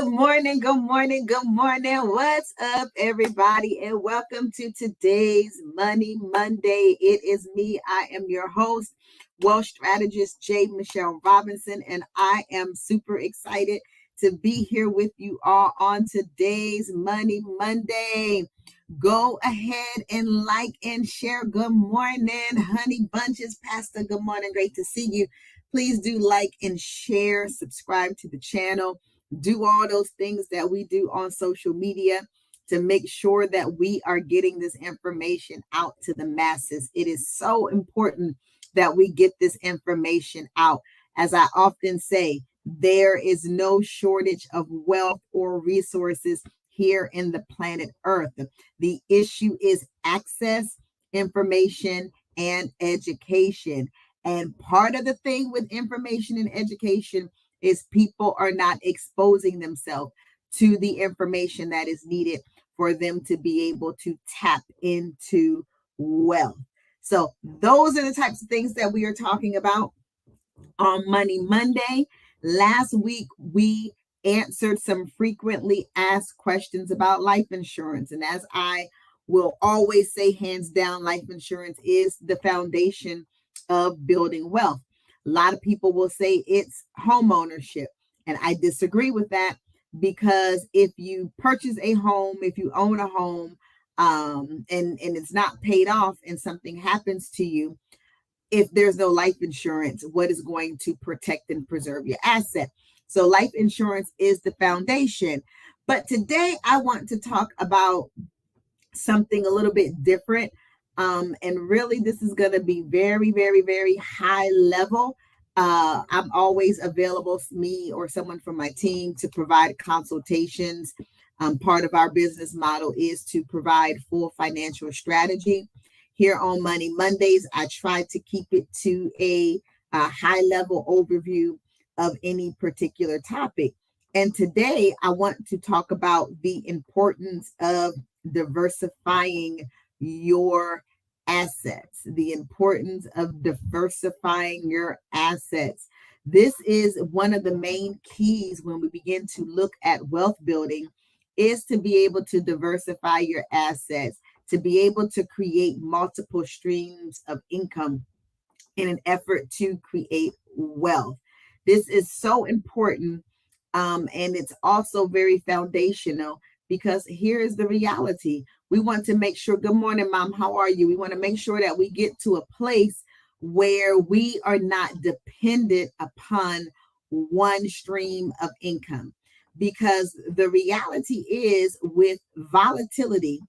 Good morning, good morning, good morning. What's up, everybody? And welcome to today's Money Monday. It is me. I am your host, wealth strategist Michelle Robinson, and I am super excited to be here with you all on today's Money Monday. Go ahead and like and share. Good morning, honey bunches. Pastor, good morning. Great to see you. Please do like and share, subscribe to the channel. Do all those things that we do on social media to make sure that we are getting this information out to the masses. It is so important that we get this information out. As I often say, there is no shortage of wealth or resources here in the planet Earth. The issue is access, information, and education. And part of the thing with information and education is people are not exposing themselves to the information that is needed for them to be able to tap into wealth. So those are the types of things that we are talking about on Money Monday. Last week, we answered some frequently asked questions about life insurance. And as I will always say, hands down, life insurance is the foundation of building wealth. A lot of people will say it's home ownership, and I disagree with that, because if you purchase a home, if you own a home, and it's not paid off and something happens to you, if there's no life insurance, what is going to protect and preserve your asset? So life insurance is the foundation. But today I want to talk about something a little bit different. And really, this is going to be very, very, very high level. I'm always available, me or someone from my team, to provide consultations. Part of our business model is to provide full financial strategy. Here on Money Mondays, I try to keep it to a high level overview of any particular topic. And today I want to talk about the importance of diversifying your assets, the importance of diversifying your assets. This is one of the main keys when we begin to look at wealth building, is to be able to diversify your assets, to be able to create multiple streams of income in an effort to create wealth. This is so important, and it's also very foundational, because here is the reality. We want to make sure, good morning, Mom, how are you? We want to make sure that we get to a place where we are not dependent upon one stream of income, because the reality is, with volatility,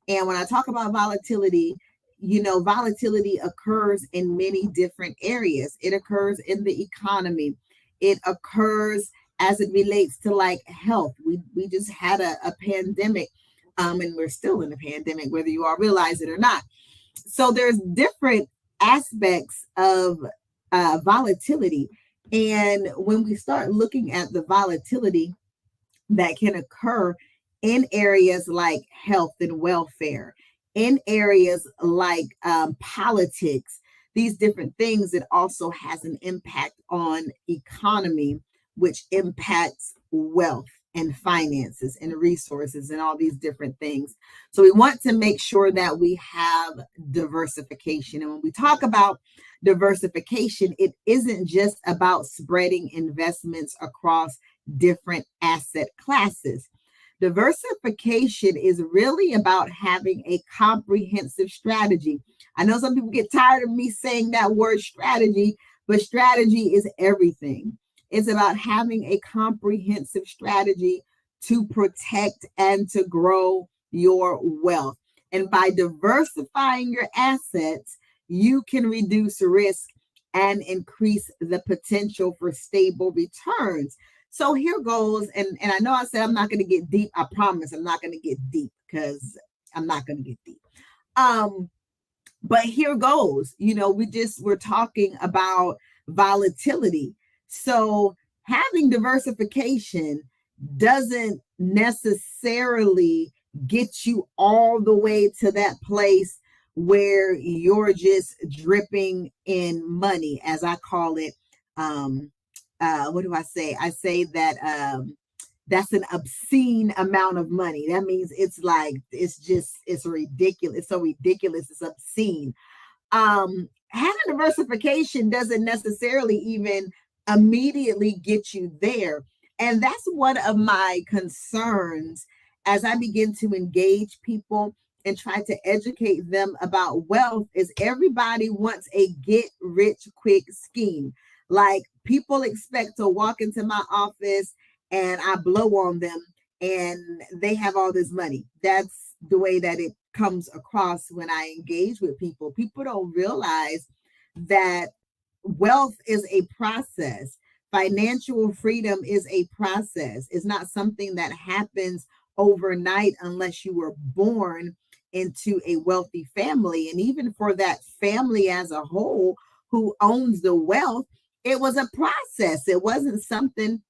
and when I talk about volatility, volatility occurs in many different areas. It occurs in the economy. It occurs as it relates to like health. We just had a pandemic, and we're still in a pandemic, whether you all realize it or not. So there's different aspects of volatility. And when we start looking at the volatility that can occur in areas like health and welfare, in areas like politics, these different things, it also has an impact on economy, which impacts wealth and finances and resources and all these different things. So we want to make sure that we have diversification. And when we talk about diversification, it isn't just about spreading investments across different asset classes. Diversification is really about having a comprehensive strategy. I know some people get tired of me saying that word strategy, but strategy is everything. It's about having a comprehensive strategy to protect and to grow your wealth. And by diversifying your assets, you can reduce risk and increase the potential for stable returns. So here goes, and I know I said I'm not going to get deep. I promise I'm not going to get deep, because I'm not going to get deep. But here goes. We're talking about volatility. So having diversification doesn't necessarily get you all the way to that place where you're just dripping in money, as I call it. What do I say? I say that that's an obscene amount of money. That means it's like, it's ridiculous. It's so ridiculous. It's obscene. Having diversification doesn't necessarily even immediately get you there. And that's one of my concerns as I begin to engage people and try to educate them about wealth is everybody wants a get rich quick scheme. Like people expect to walk into my office and I blow on them and they have all this money. That's the way that it comes across when I engage with people. People don't realize that wealth is a process. Financial freedom is a process. It's not something that happens overnight unless you were born into a wealthy family. And even for that family as a whole who owns the wealth, it was a process. It wasn't something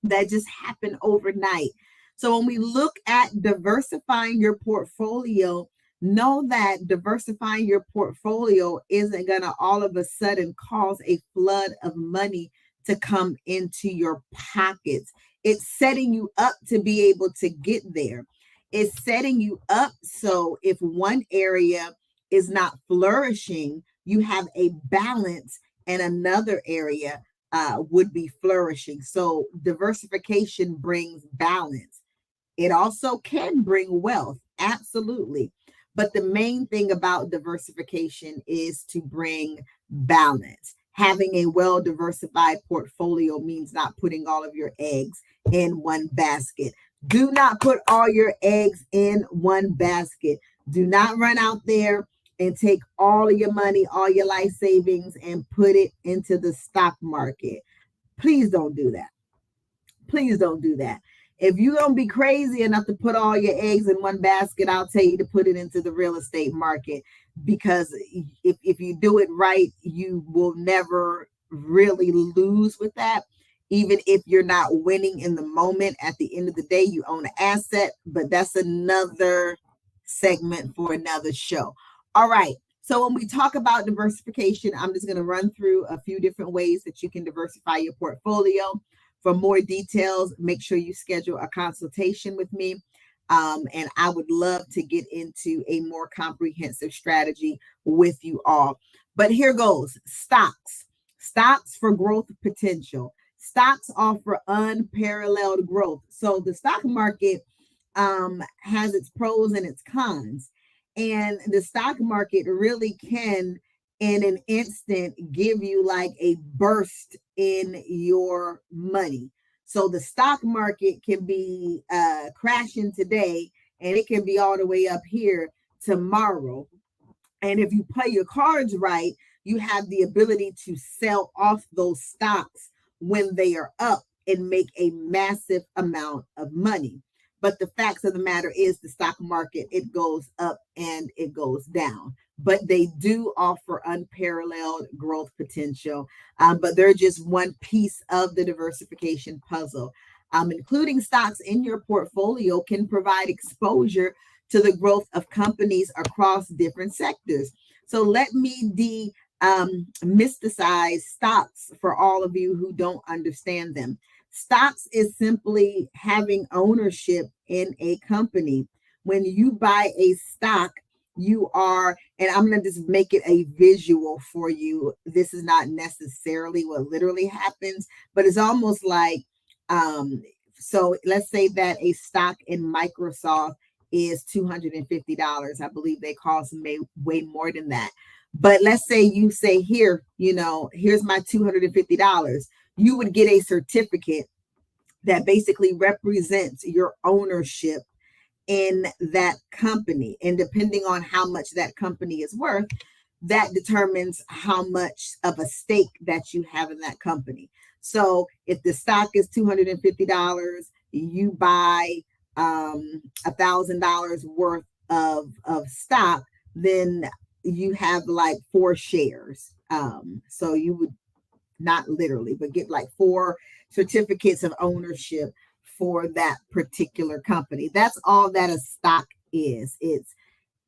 that just happened overnight. So when we look at diversifying your portfolio, know that diversifying your portfolio isn't going to all of a sudden cause a flood of money to come into your pockets. It's setting you up to be able to get there. It's setting you up so if one area is not flourishing, you have a balance and another area would be flourishing. So diversification brings balance. It also can bring wealth, absolutely. But the main thing about diversification is to bring balance. Having a well diversified portfolio means not putting all of your eggs in one basket. Do not put all your eggs in one basket. Do not run out there and take all of your money, all your life savings, and put it into the stock market. Please don't do that. Please don't do that. If you're going to be crazy enough to put all your eggs in one basket, I'll tell you to put it into the real estate market, because if you do it right, you will never really lose with that. Even if you're not winning in the moment, at the end of the day, you own an asset, but that's another segment for another show. All right. So when we talk about diversification, I'm just going to run through a few different ways that you can diversify your portfolio. For more details, make sure you schedule a consultation with me. And I would love to get into a more comprehensive strategy with you all. But here goes. Stocks for growth potential. Stocks offer unparalleled growth. So the stock market has its pros and its cons. And the stock market really can, in an instant, give you like a burst in your money. So the stock market can be crashing today and it can be all the way up here tomorrow. And if you play your cards right, you have the ability to sell off those stocks when they are up and make a massive amount of money. But the facts of the matter is the stock market, it goes up and it goes down. But they do offer unparalleled growth potential. But they're just one piece of the diversification puzzle. Including stocks in your portfolio can provide exposure to the growth of companies across different sectors. So let me demysticize stocks for all of you who don't understand them. Stocks is simply having ownership in a company. When you buy a stock, you are, and I'm going to just make it a visual for you. This is not necessarily what literally happens, but it's almost like, so let's say that a stock in Microsoft is $250. I believe they cost way more than that. But let's say you say here, here's my $250. You would get a certificate that basically represents your ownership in that company. And depending on how much that company is worth, that determines how much of a stake that you have in that company. So if the stock is $250, you buy $1,000 worth of stock, then you have like 4 shares. So you would not literally, but get like 4 certificates of ownership for that particular company. That's all that a stock is. It's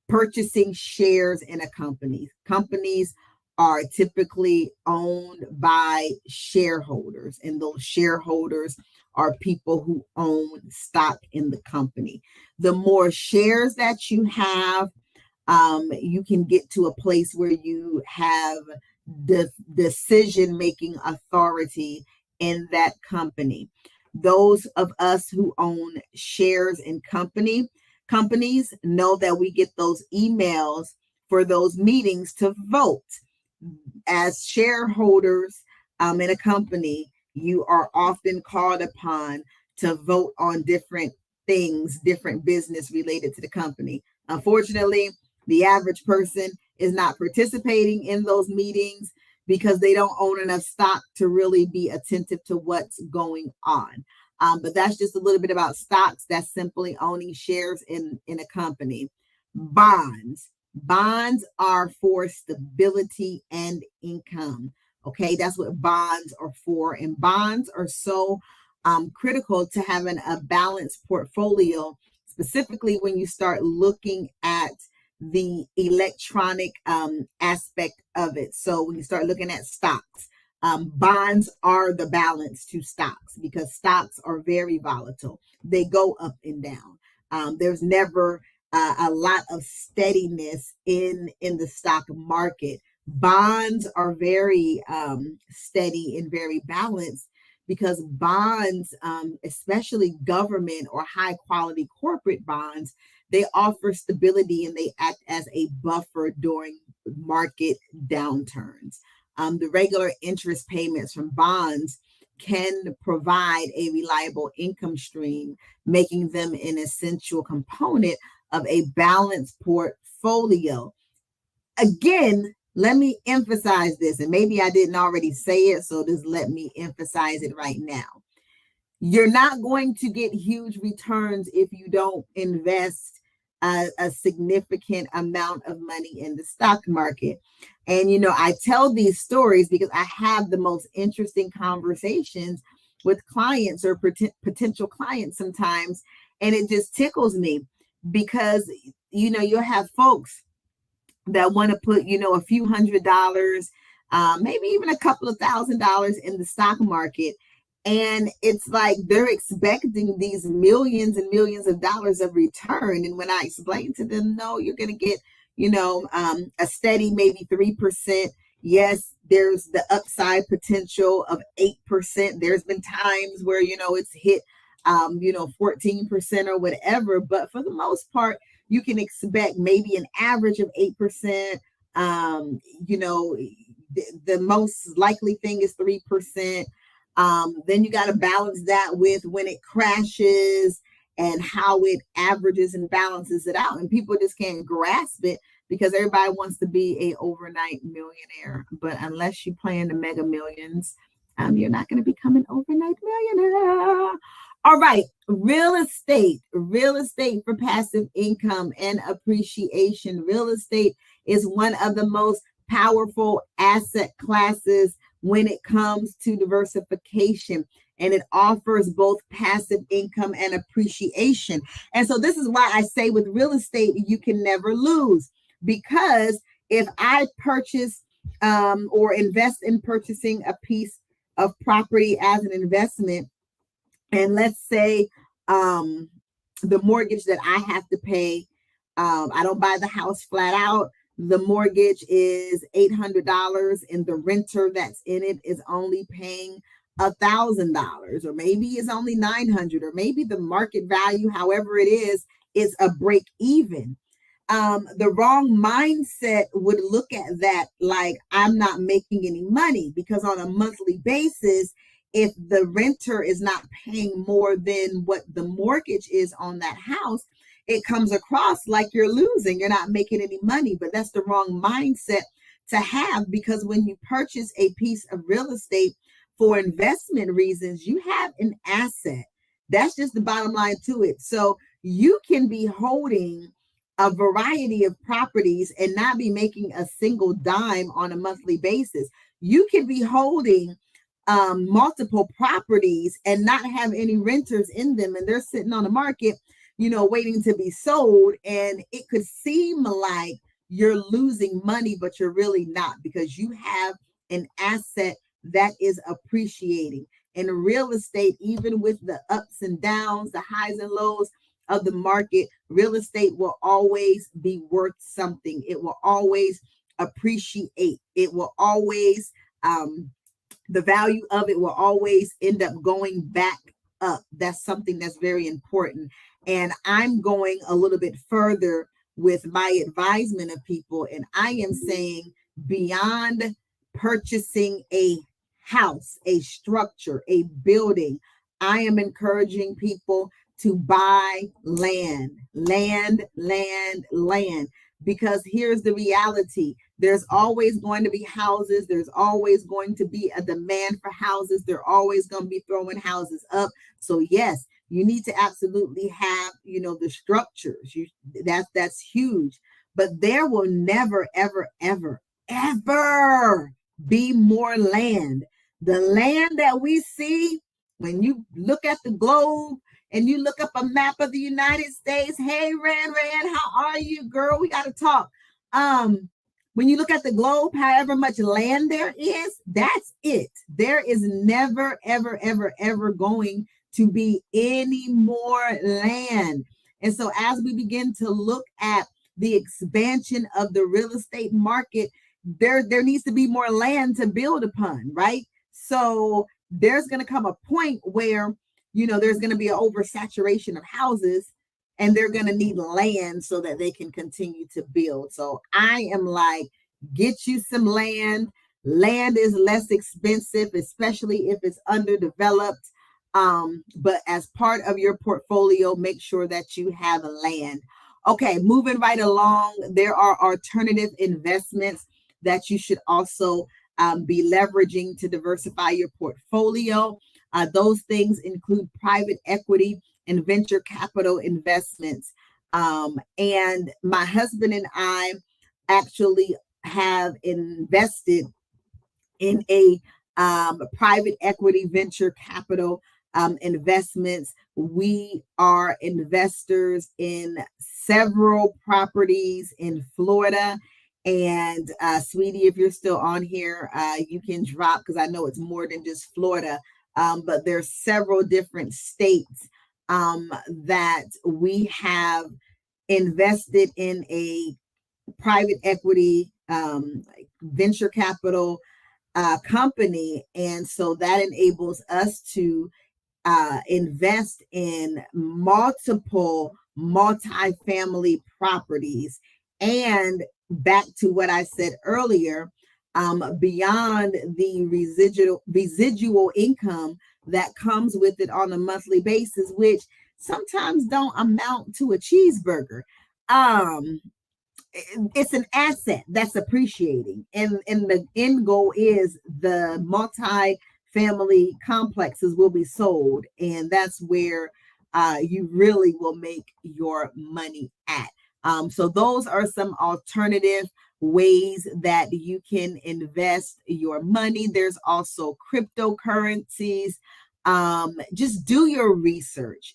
purchasing shares in a company. Companies are typically owned by shareholders, and those shareholders are people who own stock in the company. The more shares that you have, you can get to a place where you have the decision-making authority in that company. Those of us who own shares in companies know that we get those emails for those meetings to vote. As shareholders in a company, you are often called upon to vote on different things, different business related to the company. Unfortunately, the average person is not participating in those meetings because they don't own enough stock to really be attentive to what's going on. But that's just a little bit about stocks. That's simply owning shares in a company. Bonds. Bonds are for stability and income. Okay, that's what bonds are for. And bonds are so critical to having a balanced portfolio, specifically when you start looking at the electronic aspect of it. So when you start looking at stocks, bonds are the balance to stocks because stocks are very volatile. They go up and down. There's never a lot of steadiness in the stock market. Bonds are very steady and very balanced because bonds, especially government or high quality corporate bonds, they offer stability and they act as a buffer during market downturns. The regular interest payments from bonds can provide a reliable income stream, making them an essential component of a balanced portfolio. Again, let me emphasize this, and maybe I didn't already say it, so just let me emphasize it right now. You're not going to get huge returns if you don't invest a significant amount of money in the stock market. And, I tell these stories because I have the most interesting conversations with clients or potential clients sometimes. And it just tickles me because, you'll have folks that want to put, a few $100s, maybe even a couple of $1,000s in the stock market. And it's like they're expecting these millions and millions of dollars of return. And when I explain to them, no, you're going to get, a steady maybe 3%. Yes, there's the upside potential of 8%. There's been times where, it's hit, 14% or whatever. But for the most part, you can expect maybe an average of 8%. The most likely thing is 3%. Then you got to balance that with when it crashes and how it averages and balances it out. And people just can't grasp it because everybody wants to be a overnight millionaire. But unless you play in the mega millions, you're not going to become an overnight millionaire. All right, real estate for passive income and appreciation. Real estate is one of the most powerful asset classes when it comes to diversification, and it offers both passive income and appreciation. And so this is why I say with real estate, you can never lose, because if I purchase or invest in purchasing a piece of property as an investment, and let's say the mortgage that I have to pay, I don't buy the house flat out. The mortgage is $800 and the renter that's in it is only paying $1,000, or maybe it's only $900, or maybe the market value, however it is a break even. The wrong mindset would look at that like I'm not making any money, because on a monthly basis, if the renter is not paying more than what the mortgage is on that house, it comes across like you're losing. You're not making any money, but that's the wrong mindset to have, because when you purchase a piece of real estate for investment reasons, you have an asset. That's just the bottom line to it. So you can be holding a variety of properties and not be making a single dime on a monthly basis. You can be holding multiple properties and not have any renters in them, and they're sitting on the market, waiting to be sold. And it could seem like you're losing money, but you're really not, because you have an asset that is appreciating. in real estate, even with the ups and downs, the highs and lows of the market, real estate will always be worth something. It will always appreciate. It will always, the value of it will always end up going back up. That's something that's very important. And I'm going a little bit further with my advisement of people. And I am saying beyond purchasing a house, a structure, a building, I am encouraging people to buy land, land. Because here's the reality. There's always going to be houses. There's always going to be a demand for houses. They're always going to be throwing houses up. So yes, you need to absolutely have, the structures. That's huge. But there will never, ever, ever, ever be more land. The land that we see, when you look at the globe and you look up a map of the United States, hey, Rand, how are you, girl? We got to talk. When you look at the globe, however much land there is, that's it. There is never, ever, ever, ever going to be any more land. And so as we begin to look at the expansion of the real estate market, there needs to be more land to build upon, right? So there's going to come a point where, there's going to be an oversaturation of houses, and they're going to need land so that they can continue to build. So I am like, get you some land. Land is less expensive, especially if it's underdeveloped. But as part of your portfolio, make sure that you have land. Okay, moving right along, there are alternative investments that you should also be leveraging to diversify your portfolio. Those things include private equity and venture capital investments. And my husband and I actually have invested in a private equity venture capital investments. We are investors in several properties in Florida. And sweetie, if you're still on here, you can drop, because I know it's more than just Florida. But there's several different states that we have invested in a private equity venture capital company. And so that enables us to invest in multiple multifamily properties. And back to what I said earlier, beyond the residual income that comes with it on a monthly basis, which sometimes don't amount to a cheeseburger. It's an asset that's appreciating, and the end goal is the multi-family complexes will be sold, and that's where you really will make your money at. So those are some alternative ways that you can invest your money. There's also cryptocurrencies. Just do your research.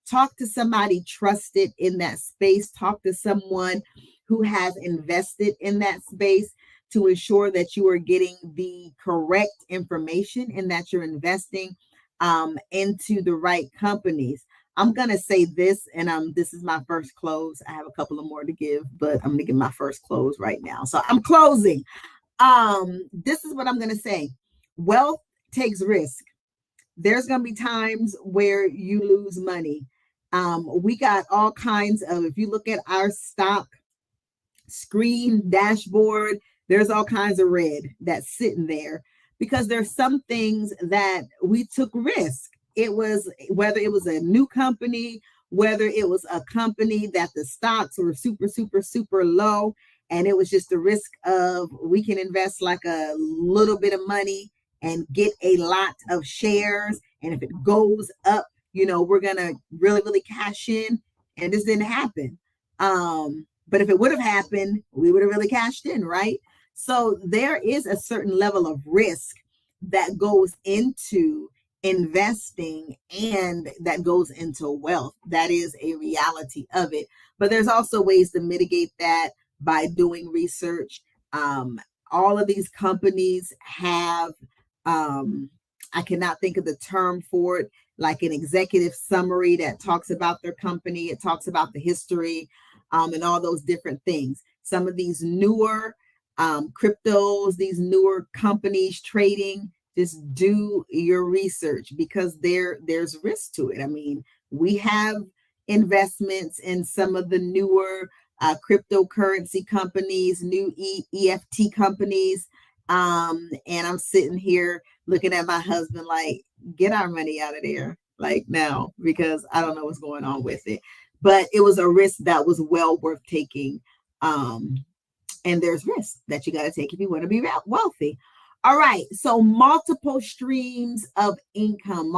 Talk to somebody trusted in that space. Talk to someone who has invested in that space to ensure that you are getting the correct information and that you're investing into the right companies. I'm going to say this, and this is my first close. I have a couple of more to give, but I'm going to give my first close right now. So I'm closing. This is what I'm going to say. Wealth takes risk. There's going to be times where you lose money. We got all kinds of, if you look at our stock screen dashboard, there's all kinds of red that's sitting there because there's some things that we took risk. It was, whether it was a new company, whether it was a company that the stocks were super, super, super low. And it was just the risk of, we can invest like a little bit of money and get a lot of shares. And if it goes up, we're going to really, really cash in. And this didn't happen. But if it would have happened, we would have really cashed in, right? So there is a certain level of risk that goes into investing and that goes into wealth. That is a reality of it. But there's also ways to mitigate that by doing research. All of these companies have I cannot think of the term for it, like an executive summary that talks about their company. It talks about the history and all those different things. Some of these newer cryptos, these newer companies trading, just do your research because there's risk to it. I mean, we have investments in some of the newer cryptocurrency companies, new EFT companies. And I'm sitting here looking at my husband like, get our money out of there, like now, because I don't know what's going on with it. But it was a risk that was well worth taking. And there's risk that you got to take if you want to be wealthy. All right. So multiple streams of income,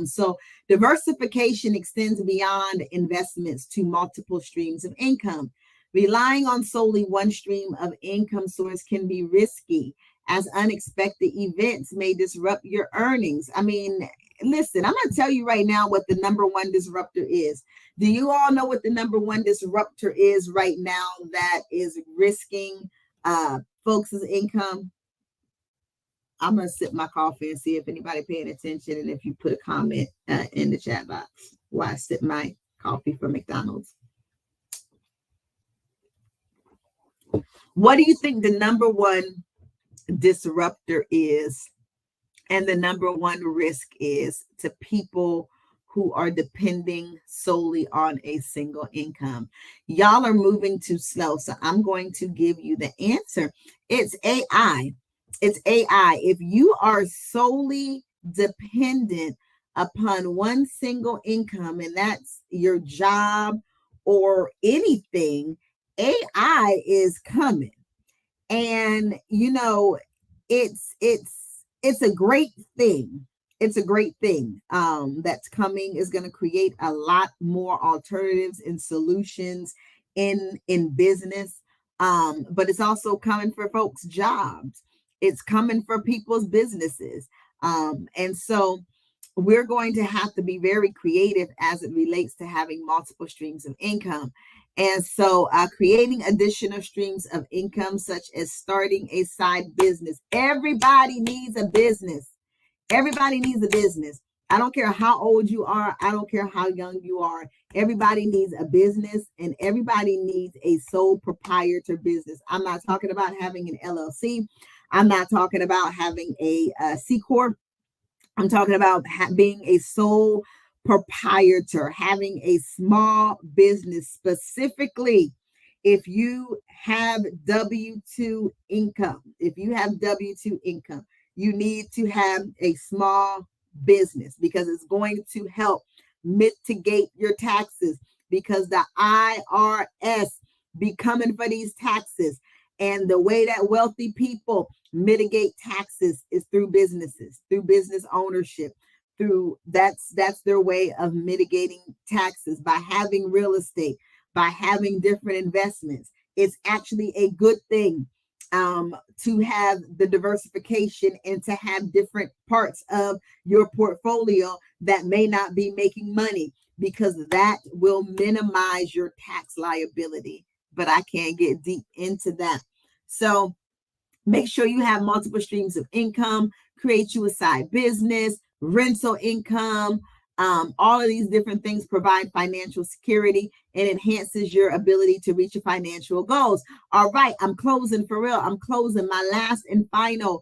So diversification extends beyond investments to multiple streams of income. Relying on solely one stream of income source can be risky, as unexpected events may disrupt your earnings. I mean, listen, I'm going to tell you right now what the number one disruptor is. Do you all know what the number one disruptor is right now that is risking folks' income? I'm going to sip my coffee and see if anybody paying attention, and if you put a comment in the chat box while I sip my coffee from McDonald's. What do you think the number one disruptor is and the number one risk is to people who are depending solely on a single income? Y'all are moving too slow, so I'm going to give you the answer. It's AI. It's AI. If you are solely dependent upon one single income, and that's your job or anything, AI is coming. And you know, it's a great thing. It's a great thing that's coming. Is going to create a lot more alternatives and solutions in business. But it's also coming for folks' jobs. It's coming for people's businesses. And so we're going to have to be very creative as it relates to having multiple streams of income. And so creating additional streams of income, such as starting a side business. Everybody needs a business. Everybody needs a business. I don't care how old you are. I don't care how young you are. Everybody needs a business, and everybody needs a sole proprietor business. I'm not talking about having an LLC. I'm not talking about having a C Corp. I'm talking about being a sole proprietor, having a small business. Specifically, if you have W-2 income, you need to have a small business because it's going to help mitigate your taxes, because the IRS be coming for these taxes. And the way that wealthy people mitigate taxes is through businesses, through business ownership, that's their way of mitigating taxes, by having real estate, by having different investments. It's actually a good thing to have the diversification and to have different parts of your portfolio that may not be making money, because that will minimize your tax liability. But I can't get deep into that. So make sure you have multiple streams of income, create you a side business, rental income. All of these different things provide financial security and enhances your ability to reach your financial goals. All right, I'm closing for real. I'm closing. My last and final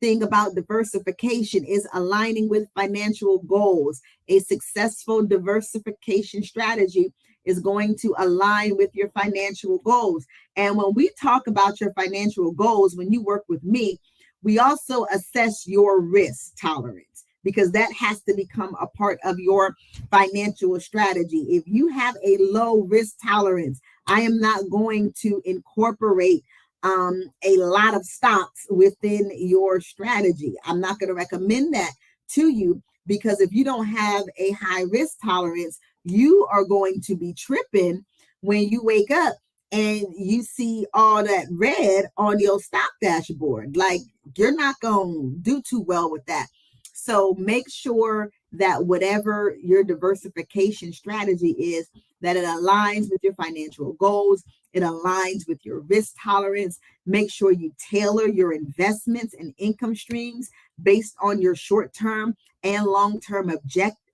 thing about diversification is aligning with financial goals. A successful diversification strategy is going to align with your financial goals. And when we talk about your financial goals, when you work with me, we also assess your risk tolerance, because that has to become a part of your financial strategy. If you have a low risk tolerance, I am not going to incorporate a lot of stocks within your strategy. I'm not going to recommend that to you, because if you don't have a high risk tolerance, you are going to be tripping when you wake up and you see all that red on your stock dashboard. Like, you're not going to do too well with that. So make sure that whatever your diversification strategy is, that it aligns with your financial goals. It aligns with your risk tolerance. Make sure you tailor your investments and income streams based on your short-term and long-term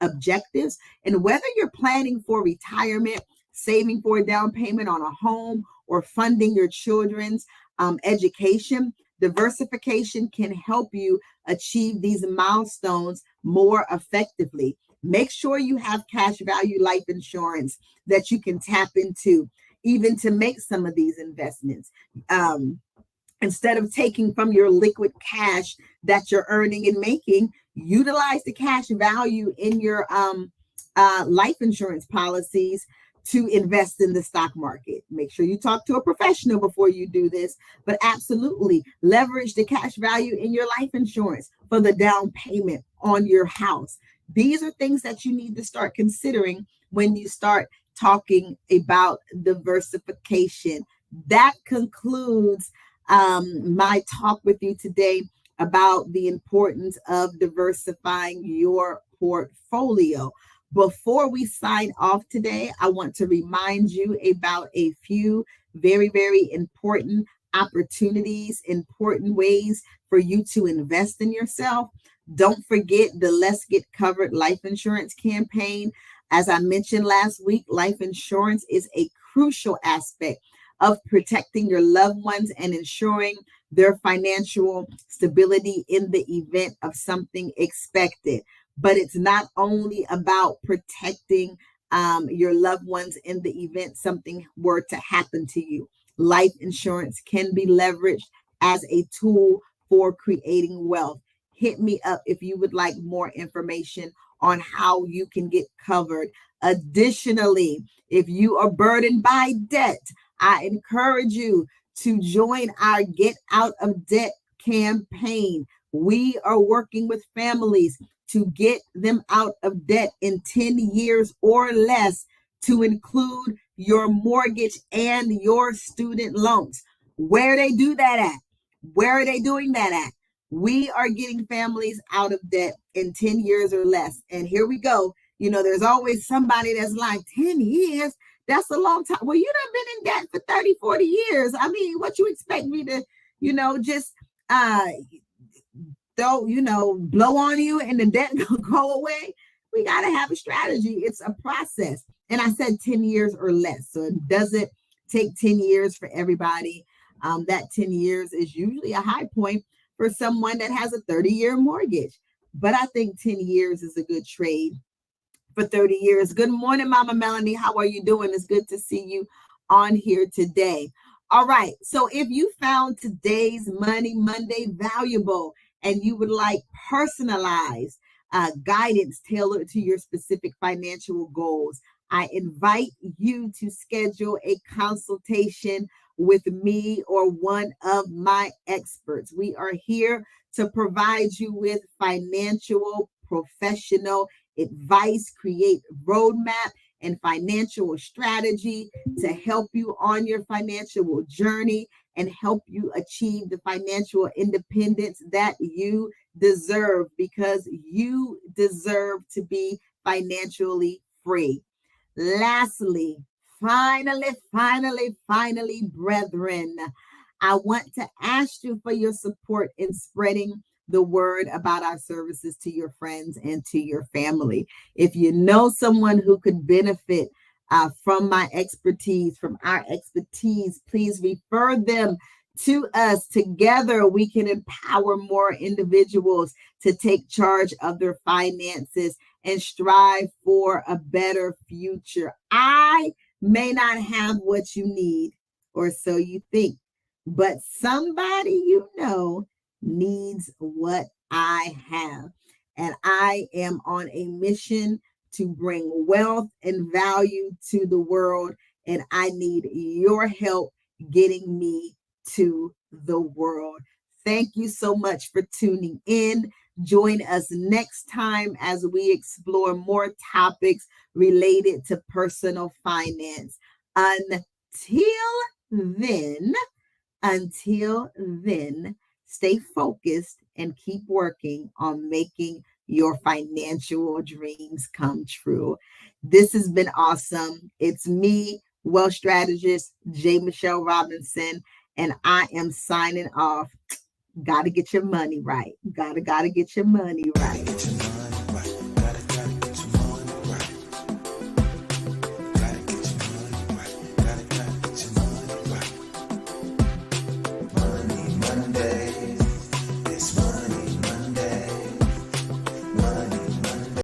objectives. And whether you're planning for retirement, saving for a down payment on a home, or funding your children's education, diversification can help you achieve these milestones more effectively. Make sure you have cash value life insurance that you can tap into, even to make some of these investments. Instead of taking from your liquid cash that you're earning and making, utilize the cash value in your life insurance policies to invest in the stock market. Make sure you talk to a professional before you do this, but absolutely leverage the cash value in your life insurance for the down payment on your house. These are things that you need to start considering when you start talking about diversification. That concludes my talk with you today about the importance of diversifying your portfolio. Before we sign off today, I want to remind you about a few very, very important opportunities, important ways for you to invest in yourself. Don't forget the Let's Get Covered life insurance campaign. As I mentioned last week, life insurance is a crucial aspect of protecting your loved ones and ensuring their financial stability in the event of something expected. But it's not only about protecting your loved ones in the event something were to happen to you. Life insurance can be leveraged as a tool for creating wealth. Hit me up if you would like more information on how you can get covered. Additionally, if you are burdened by debt, I encourage you to join our Get Out of Debt campaign. We are working with families to get them out of debt in 10 years or less, to include your mortgage and your student loans. Where they do that at? Where are they doing that at? We are getting families out of debt in 10 years or less. And here we go. You know, there's always somebody that's like, 10 years? That's a long time. Well, you done been in debt for 30, 40 years. I mean, what you expect me to, just blow on you and the debt go away? We got to have a strategy. It's a process. And I said 10 years or less. So it doesn't take 10 years for everybody. That 10 years is usually a high point for someone that has a 30-year mortgage. But I think 10 years is a good trade for 30 years. Good morning, Mama Melanie. How are you doing? It's good to see you on here today. All right. So if you found today's Money Monday valuable and you would like personalized guidance tailored to your specific financial goals, I invite you to schedule a consultation with me or one of my experts. We are here to provide you with financial professional advice, create roadmap and financial strategy to help you on your financial journey and help you achieve the financial independence that you deserve, because you deserve to be financially free. Lastly, finally, brethren, I want to ask you for your support in spreading the word about our services to your friends and to your family. If you know someone who could benefit from my expertise, from our expertise, please refer them to us. Together, we can empower more individuals to take charge of their finances and strive for a better future. I may not have what you need, or so you think, but somebody you know needs what I have. And I am on a mission to bring wealth and value to the world. And I need your help getting me to the world. Thank you so much for tuning in. Join us next time as we explore more topics related to personal finance. Until then, stay focused and keep working on making your financial dreams come true. This has been awesome. It's me, wealth strategist J. Michelle Robinson, and I am signing off. Gotta get your money right. Gotta get your money right.